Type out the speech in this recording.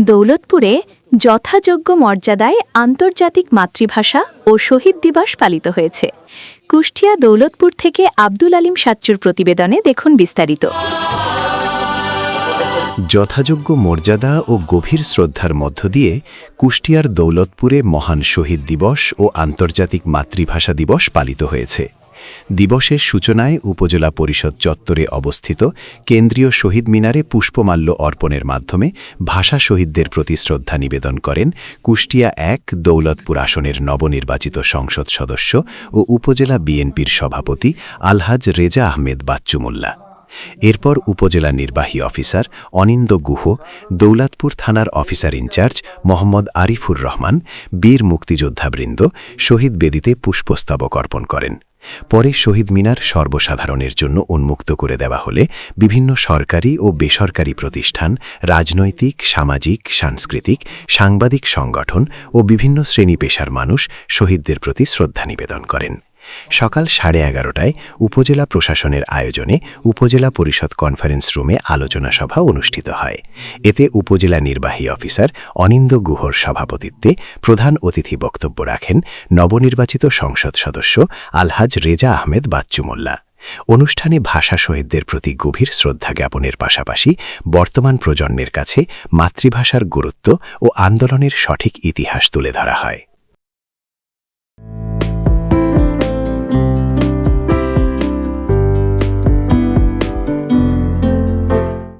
দৌলতপুরে যথাযোগ্য মর্যাদায় আন্তর্জাতিক মাতৃভাষা ও শহীদ দিবস পালিত হয়েছে। কুষ্টিয়া দৌলতপুর থেকে আব্দুল আলীম সাচ্চুর প্রতিবেদনে দেখুন বিস্তারিত। যথাযোগ্য মর্যাদা ও গভীর শ্রদ্ধার মধ্য দিয়ে কুষ্টিয়ার দৌলতপুরে মহান শহীদ দিবস ও আন্তর্জাতিক মাতৃভাষা দিবস পালিত হয়েছে। দিবসের সূচনায় উপজেলা পরিষদ চত্বরে অবস্থিত কেন্দ্রীয় শহীদ মিনারে পুষ্পমাল্য অর্পণের মাধ্যমে ভাষা শহীদদের প্রতি শ্রদ্ধা নিবেদন করেন কুষ্টিয়া ১ দৌলতপুর আসনের নবনির্বাচিত সংসদ সদস্য ও উপজেলা বিএনপির সভাপতি আলহাজ রেজা আহমেদ বাচ্চু মোল্লা। এরপর উপজেলা নির্বাহী অফিসার অনিন্দ গুহ, দৌলতপুর থানার অফিসার ইনচার্জ মোহাম্মদ আরিফুর রহমান, বীর মুক্তিযোদ্ধাবৃন্দ শহীদ বেদিতে পুষ্পস্তবক অর্পণ করেন। পরে শহীদ মিনার সর্বসাধারণের জন্য উন্মুক্ত করে দেওয়া হলে বিভিন্ন সরকারি ও বেসরকারি প্রতিষ্ঠান, রাজনৈতিক, সামাজিক, সাংস্কৃতিক, সাংবাদিক সংগঠন ও বিভিন্ন শ্রেণী পেশার মানুষ শহীদদের প্রতি শ্রদ্ধা নিবেদন করেন। সকাল 11:30টায় উপজেলা প্রশাসনের আয়োজনে উপজেলা পরিষদ কনফারেন্স রুমে আলোচনা সভা অনুষ্ঠিত হয়। এতে উপজেলা নির্বাহী অফিসার অনিন্দ গুহর সভাপতিত্বে প্রধান অতিথি বক্তব্য রাখেন নবনির্বাচিত সংসদ সদস্য আলহাজ রেজা আহমেদ বাচ্চু মোল্লা। অনুষ্ঠানে ভাষা শহীদদের প্রতি গভীর শ্রদ্ধা জ্ঞাপনের পাশাপাশি বর্তমান প্রজন্মের কাছে মাতৃভাষার গুরুত্ব ও আন্দোলনের সঠিক ইতিহাস তুলে ধরা হয়।